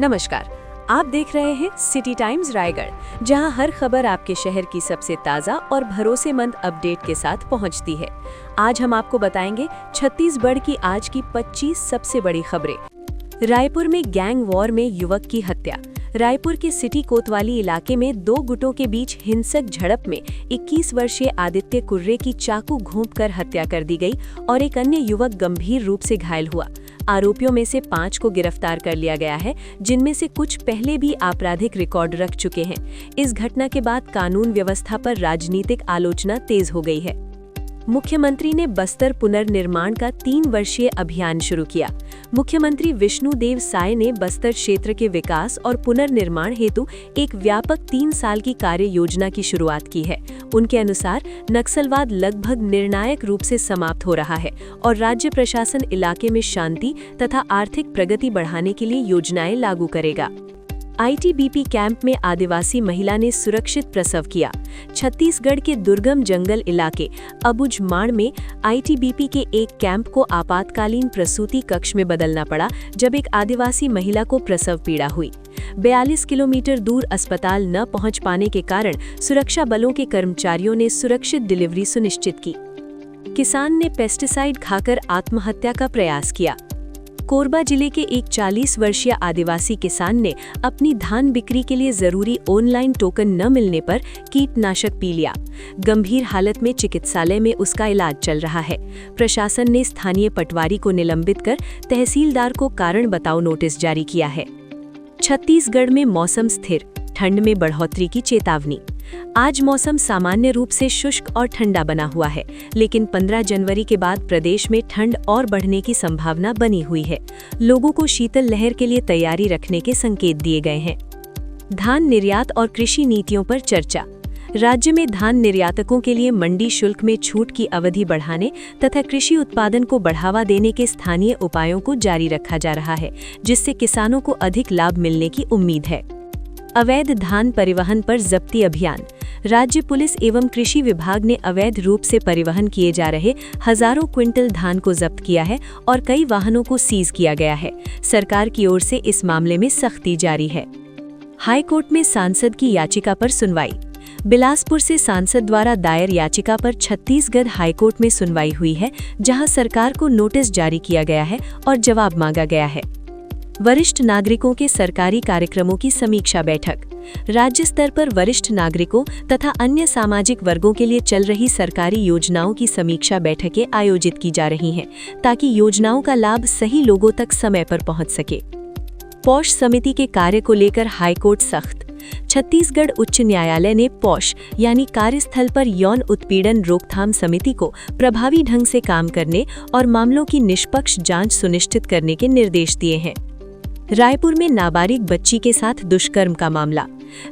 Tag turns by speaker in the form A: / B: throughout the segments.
A: नमस्कार, आप देख रहे हैं सिटी टाइम्स रायगढ़, जहां हर खबर आपके शहर की सबसे ताज़ा और भरोसेमंद अपडेट के साथ पहुंचती है। आज हम आपको बताएंगे छत्तीसगढ़ की आज की 25 सबसे बड़ी खबरें। रायपुर में गैंग वॉर में युवक की हत्या। रायपुर के सिटी कोतवाली इलाके में दो गुटों के बीच हिंसक झड़प में 21 वर्षीय आदित्य कुर्रे की चाकू घोंपकर हत्या कर दी गई और एक अन्य युवक गंभीर रूप से घायल हुआ। आरोपियों में से 5 को गिरफ्तार कर लिया गया है, जिनमें से कुछ पहले भी आपराधिक रिकॉर्ड रख चुके हैं। इस घटना के बाद कानून व्यवस्था पर राजनीतिक आलोचना तेज हो गई है। मुख्यमंत्री ने बस्तर पुनर्निर्माण का 3 वर्षीय अभियान शुरू किया। मुख्यमंत्री विष्णुदेव साय ने बस्तर क्षेत्र के विकास और पुनर्निर्माण हेतु एक व्यापक 3 साल की कार्य योजना की शुरुआत की है। उनके अनुसार नक्सलवाद लगभग निर्णायक रूप से समाप्त हो रहा है और राज्य प्रशासन इलाके में शांति तथा आर्थिक प्रगति बढ़ाने के लिए योजनाएं लागू करेगा। आईटीबीपी कैंप में आदिवासी महिला ने सुरक्षित प्रसव किया। छत्तीसगढ़ के दुर्गम जंगल इलाके अबुझमाड़ में आईटीबीपी के एक कैंप को आपातकालीन प्रसूति कक्ष में बदलना पड़ा, जब एक आदिवासी महिला को प्रसव पीड़ा हुई। 42 किलोमीटर दूर अस्पताल न पहुंच पाने के कारण सुरक्षा बलों के कर्मचारियों ने सुरक्षित डिलीवरी सुनिश्चित की। किसान ने पेस्टिसाइड खाकर आत्महत्या का प्रयास किया। कोरबा जिले के एक 40 वर्षीय आदिवासी किसान ने अपनी धान बिक्री के लिए जरूरी ऑनलाइन टोकन न मिलने पर कीटनाशक पी लिया। गंभीर हालत में चिकित्सालय में उसका इलाज चल रहा है। प्रशासन ने स्थानीय पटवारी को निलंबित कर तहसीलदार को कारण बताओ नोटिस जारी किया है। छत्तीसगढ़ में मौसम स्थिर, ठंड में बढ़ोतरी की चेतावनी। आज मौसम सामान्य रूप से शुष्क और ठंडा बना हुआ है, लेकिन 15 जनवरी के बाद प्रदेश में ठंड और बढ़ने की संभावना बनी हुई है। लोगों को शीतल लहर के लिए तैयारी रखने के संकेत दिए गए हैं। धान निर्यात और कृषि नीतियों पर चर्चा। राज्य में धान निर्यातकों के लिए मंडी शुल्क में छूट की अवधि बढ़ाने तथा कृषि उत्पादन को बढ़ावा देने के स्थानीय उपायों को जारी रखा जा रहा है, जिससे किसानों को अधिक लाभ मिलने की उम्मीद है। अवैध धान परिवहन पर जब्ती अभियान। राज्य पुलिस एवं कृषि विभाग ने अवैध रूप से परिवहन किए जा रहे हजारों क्विंटल धान को जब्त किया है और कई वाहनों को सीज किया गया है। सरकार की ओर से इस मामले में सख्ती जारी है। हाई कोर्ट में सांसद की याचिका पर सुनवाई। बिलासपुर से सांसद द्वारा दायर याचिका पर छत्तीसगढ़ हाईकोर्ट में सुनवाई हुई है, जहां सरकार को नोटिस जारी किया गया है और जवाब मांगा गया है। वरिष्ठ नागरिकों के सरकारी कार्यक्रमों की समीक्षा बैठक। राज्य स्तर पर वरिष्ठ नागरिकों तथा अन्य सामाजिक वर्गों के लिए चल रही सरकारी योजनाओं की समीक्षा बैठकें आयोजित की जा रही हैं, ताकि योजनाओं का लाभ सही लोगों तक समय पर पहुंच सके। पॉश समिति के कार्य को लेकर हाईकोर्ट सख्त। छत्तीसगढ़ उच्च न्यायालय ने पॉश यानी कार्यस्थल पर यौन उत्पीड़न रोकथाम समिति को प्रभावी ढंग से काम करने और मामलों की निष्पक्ष जांच सुनिश्चित करने के निर्देश दिए हैं। रायपुर में नाबालिग बच्ची के साथ दुष्कर्म का मामला।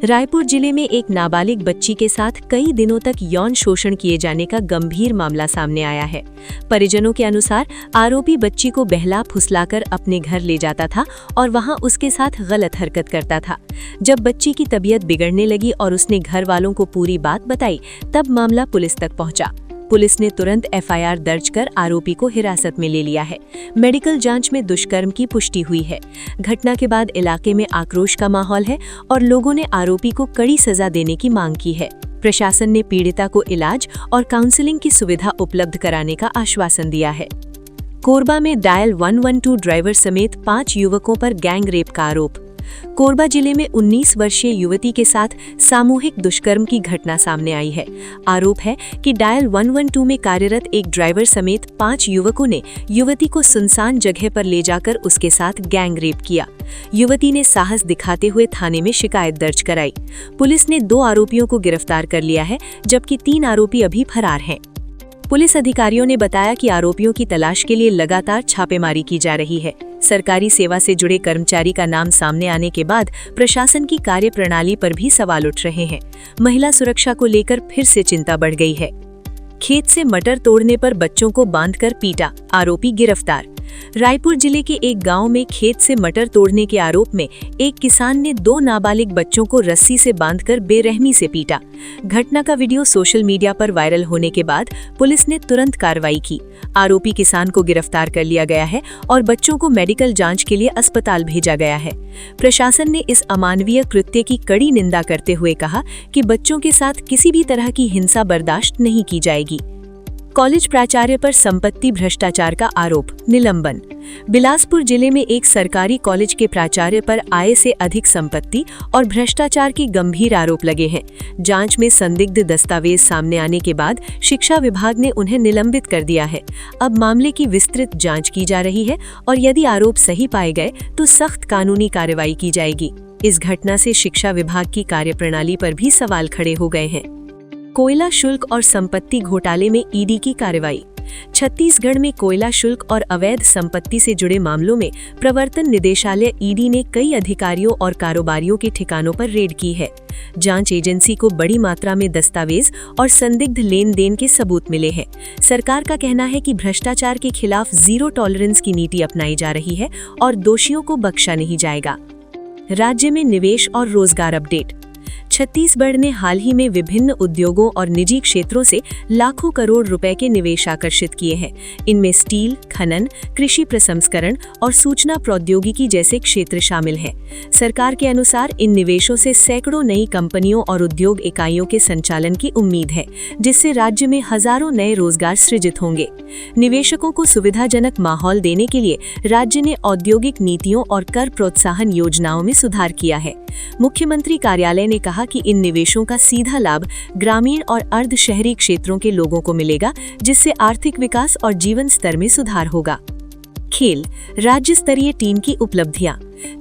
A: रायपुर जिले में एक नाबालिग बच्ची के साथ कई दिनों तक यौन शोषण किए जाने का गंभीर मामला सामने आया है। परिजनों के अनुसार आरोपी बच्ची को बहला फुसलाकर अपने घर ले जाता था और वहां उसके साथ गलत हरकत करता था। जब बच्ची की तबीयत बिगड़ने लगी और उसने घर वालों को पूरी बात बताई, तब मामला पुलिस तक पहुंचा। पुलिस ने तुरंत एफआईआर दर्ज कर आरोपी को हिरासत में ले लिया है। मेडिकल जांच में दुष्कर्म की पुष्टि हुई है। घटना के बाद इलाके में आक्रोश का माहौल है और लोगों ने आरोपी को कड़ी सजा देने की मांग की है। प्रशासन ने पीड़िता को इलाज और काउंसलिंग की सुविधा उपलब्ध कराने का आश्वासन दिया है। कोरबा में डायल 112 ड्राइवर समेत 5 युवकों पर गैंग रेप का आरोप। कोरबा जिले में 19 वर्षीय युवती के साथ सामूहिक दुष्कर्म की घटना सामने आई है। आरोप है कि डायल 112 में कार्यरत एक ड्राइवर समेत 5 युवकों ने युवती को सुनसान जगह पर ले जाकर उसके साथ गैंग रेप किया। युवती ने साहस दिखाते हुए थाने में शिकायत दर्ज कराई। पुलिस ने 2 आरोपियों को गिरफ्तार कर लिया है, जबकि 3 आरोपी अभी फरार हैं। पुलिस अधिकारियों ने बताया कि आरोपियों की तलाश के लिए लगातार छापेमारी की जा रही है। सरकारी सेवा से जुड़े कर्मचारी का नाम सामने आने के बाद प्रशासन की कार्यप्रणाली पर भी सवाल उठ रहे हैं। महिला सुरक्षा को लेकर फिर से चिंता बढ़ गई है। खेत से मटर तोड़ने पर बच्चों को बांधकर पीटा, आरोपी गिरफ्तार। रायपुर जिले के एक गांव में खेत से मटर तोड़ने के आरोप में एक किसान ने 2 नाबालिग बच्चों को रस्सी से बांधकर बेरहमी से पीटा। घटना का वीडियो सोशल मीडिया पर वायरल होने के बाद पुलिस ने तुरंत कार्रवाई की। आरोपी किसान को गिरफ्तार कर लिया गया है और बच्चों को मेडिकल जांच के लिए अस्पताल भेजा गया है। प्रशासन ने इस अमानवीय कृत्य की कड़ी निंदा करते हुए कहा कि बच्चों के साथ किसी भी तरह की हिंसा बर्दाश्त नहीं की जाएगी। कॉलेज प्राचार्य पर संपत्ति भ्रष्टाचार का आरोप, निलंबन। बिलासपुर जिले में एक सरकारी कॉलेज के प्राचार्य पर आय से अधिक संपत्ति और भ्रष्टाचार के गंभीर आरोप लगे हैं। जांच में संदिग्ध दस्तावेज सामने आने के बाद शिक्षा विभाग ने उन्हें निलंबित कर दिया है। अब मामले की विस्तृत जांच की जा रही है और यदि आरोप सही पाए गए तो सख्त कानूनी कार्रवाई की जाएगी। इस घटना से शिक्षा विभाग की कार्यप्रणाली पर भी सवाल खड़े हो गए हैं। कोयला शुल्क और संपत्ति घोटाले में ईडी की कार्रवाई। छत्तीसगढ़ में कोयला शुल्क और अवैध संपत्ति से जुड़े मामलों में प्रवर्तन निदेशालय ईडी ने कई अधिकारियों और कारोबारियों के ठिकानों पर रेड की है। जांच एजेंसी को बड़ी मात्रा में दस्तावेज और संदिग्ध लेन देन के सबूत मिले हैं। सरकार का कहना है कि भ्रष्टाचार के खिलाफ जीरो टॉलरेंस की नीति अपनाई जा रही है और दोषियों को बख्शा नहीं जाएगा। राज्य में निवेश और रोजगार अपडेट। छत्तीसगढ़ ने हाल ही में विभिन्न उद्योगों और निजी क्षेत्रों से लाखों करोड़ रुपए के निवेश आकर्षित किए हैं। इनमें स्टील, खनन, कृषि प्रसंस्करण और सूचना प्रौद्योगिकी जैसे क्षेत्र शामिल हैं। सरकार के अनुसार इन निवेशों से सैकड़ों नई कंपनियों और उद्योग इकाइयों के संचालन की उम्मीद है, जिससे राज्य में हजारों नए रोजगार सृजित होंगे। निवेशकों को सुविधाजनक माहौल देने के लिए राज्य ने औद्योगिक नीतियों और कर प्रोत्साहन योजनाओं में सुधार किया है। मुख्यमंत्री कार्यालय ने कहा कि इन निवेशों का सीधा लाभ ग्रामीण और अर्ध शहरी क्षेत्रों के लोगों को मिलेगा, जिससे आर्थिक विकास और जीवन स्तर में सुधार होगा। खेल, राज्य स्तरीय टीम की उपलब्धियां।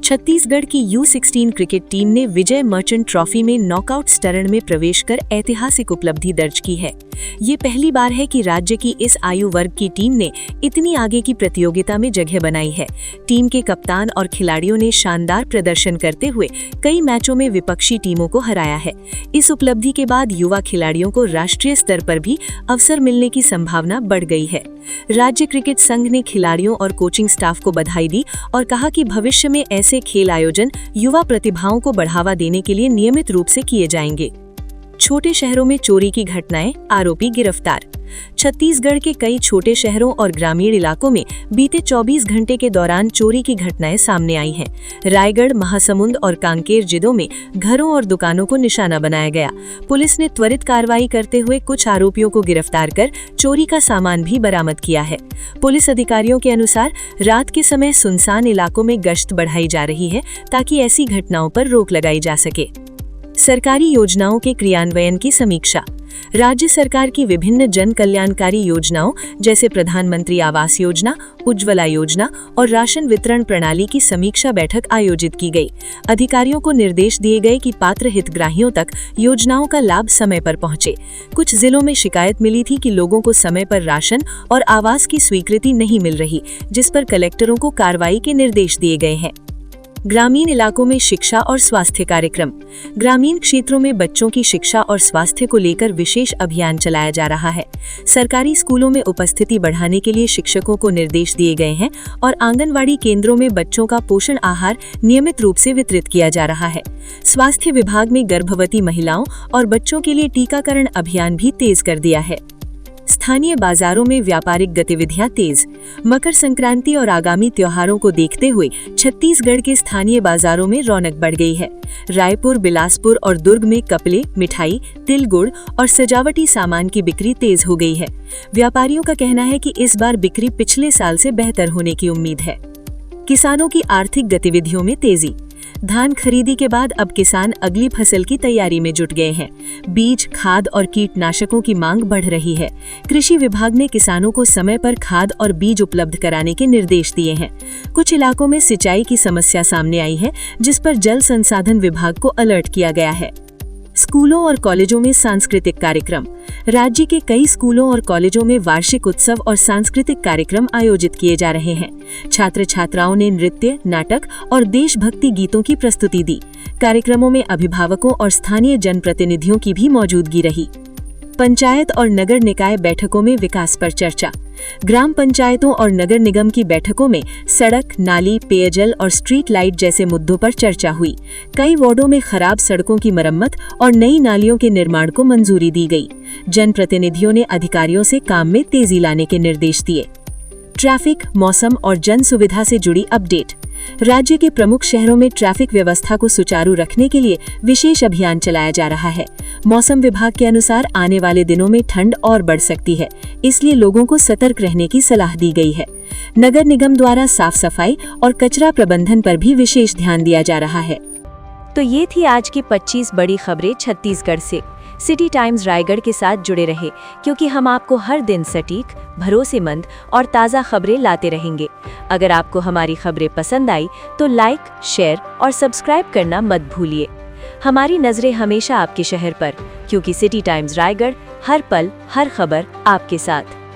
A: छत्तीसगढ़ की U16 क्रिकेट टीम ने विजय मर्चेंट ट्रॉफी में नॉकआउट चरण में प्रवेश कर ऐतिहासिक उपलब्धि दर्ज की है। ये पहली बार है कि राज्य की इस आयु वर्ग की टीम ने इतनी आगे की प्रतियोगिता में जगह बनाई है। टीम के कप्तान और खिलाड़ियों ने शानदार प्रदर्शन करते हुए कई मैचों में विपक्षी टीमों को हराया है। इस उपलब्धि के बाद युवा खिलाड़ियों को राष्ट्रीय स्तर पर भी अवसर मिलने की संभावना बढ़ गई है। राज्य क्रिकेट संघ ने खिलाड़ियों और कोचिंग स्टाफ को बधाई दी और कहा कि भविष्य में ऐसे खेल आयोजन युवा प्रतिभाओं को बढ़ावा देने के लिए नियमित रूप से किए जाएंगे। छोटे शहरों में चोरी की घटनाएं, आरोपी गिरफ्तार। छत्तीसगढ़ के कई छोटे शहरों और ग्रामीण इलाकों में बीते 24 घंटे के दौरान चोरी की घटनाएं सामने आई हैं। रायगढ़, महासमुंद और कांकेर जिलों में घरों और दुकानों को निशाना बनाया गया। पुलिस ने त्वरित कार्रवाई करते हुए कुछ आरोपियों को गिरफ्तार कर चोरी का सामान भी बरामद किया है। पुलिस अधिकारियों के अनुसार रात के समय सुनसान इलाकों में गश्त बढ़ाई जा रही है ताकि ऐसी घटनाओं पर रोक लगाई जा सके। सरकारी योजनाओं के क्रियान्वयन की समीक्षा। राज्य सरकार की विभिन्न जन कल्याणकारी योजनाओं जैसे प्रधानमंत्री आवास योजना, उज्ज्वला योजना और राशन वितरण प्रणाली की समीक्षा बैठक आयोजित की गई। अधिकारियों को निर्देश दिए गए कि पात्र हितग्राहियों तक योजनाओं का लाभ समय पर पहुंचे। कुछ जिलों में शिकायत मिली थी कि लोगों को समय पर राशन और आवास की स्वीकृति नहीं मिल रही, जिस पर कलेक्टरों को कार्रवाई के निर्देश दिए गए हैं। ग्रामीण इलाकों में शिक्षा और स्वास्थ्य कार्यक्रम। ग्रामीण क्षेत्रों में बच्चों की शिक्षा और स्वास्थ्य को लेकर विशेष अभियान चलाया जा रहा है। सरकारी स्कूलों में उपस्थिति बढ़ाने के लिए शिक्षकों को निर्देश दिए गए हैं और आंगनवाड़ी केंद्रों में बच्चों का पोषण आहार नियमित रूप से वितरित किया जा रहा है। स्वास्थ्य विभाग में गर्भवती महिलाओं और बच्चों के लिए टीकाकरण अभियान भी तेज कर दिया है। स्थानीय बाजारों में व्यापारिक गतिविधियां तेज। मकर संक्रांति और आगामी त्योहारों को देखते हुए छत्तीसगढ़ के स्थानीय बाजारों में रौनक बढ़ गई है। रायपुर, बिलासपुर और दुर्ग में कपड़े, मिठाई, तिल, गुड़ और सजावटी सामान की बिक्री तेज हो गई है। व्यापारियों का कहना है कि इस बार बिक्री पिछले साल से बेहतर होने की उम्मीद है। किसानों की आर्थिक गतिविधियों में तेजी। धान खरीदी के बाद अब किसान अगली फसल की तैयारी में जुट गए हैं। बीज, खाद और कीटनाशकों की मांग बढ़ रही है। कृषि विभाग ने किसानों को समय पर खाद और बीज उपलब्ध कराने के निर्देश दिए हैं। कुछ इलाकों में सिंचाई की समस्या सामने आई है, जिस पर जल संसाधन विभाग को अलर्ट किया गया है। स्कूलों और कॉलेजों में सांस्कृतिक कार्यक्रम। राज्य के कई स्कूलों और कॉलेजों में वार्षिक उत्सव और सांस्कृतिक कार्यक्रम आयोजित किए जा रहे हैं। छात्र छात्राओं ने नृत्य, नाटक और देशभक्ति गीतों की प्रस्तुति दी। कार्यक्रमों में अभिभावकों और स्थानीय जनप्रतिनिधियों की भी मौजूदगी रही। पंचायत और नगर निकाय बैठकों में विकास पर चर्चा। ग्राम पंचायतों और नगर निगम की बैठकों में सड़क, नाली, पेयजल और स्ट्रीट लाइट जैसे मुद्दों पर चर्चा हुई। कई वार्डों में खराब सड़कों की मरम्मत और नई नालियों के निर्माण को मंजूरी दी गई। जनप्रतिनिधियों ने अधिकारियों से काम में तेजी लाने के निर्देश दिए। ट्रैफिक, मौसम और जन सुविधा से जुड़ी अपडेट। राज्य के प्रमुख शहरों में ट्रैफिक व्यवस्था को सुचारू रखने के लिए विशेष अभियान चलाया जा रहा है। मौसम विभाग के अनुसार आने वाले दिनों में ठंड और बढ़ सकती है, इसलिए लोगों को सतर्क रहने की सलाह दी गई है। नगर निगम द्वारा साफ सफाई और कचरा प्रबंधन पर भी विशेष ध्यान दिया जा रहा है। तो ये थी आज की 25 बड़ी खबरें छत्तीसगढ़ से। सिटी टाइम्स रायगढ़ के साथ जुड़े रहे, क्योंकि हम आपको हर दिन सटीक, भरोसेमंद और ताज़ा खबरें लाते रहेंगे। अगर आपको हमारी खबरें पसंद आई तो लाइक, शेयर और सब्सक्राइब करना मत भूलिए। हमारी नजरें हमेशा आपके शहर पर, क्योंकि सिटी टाइम्स रायगढ़ हर पल, हर खबर आपके साथ।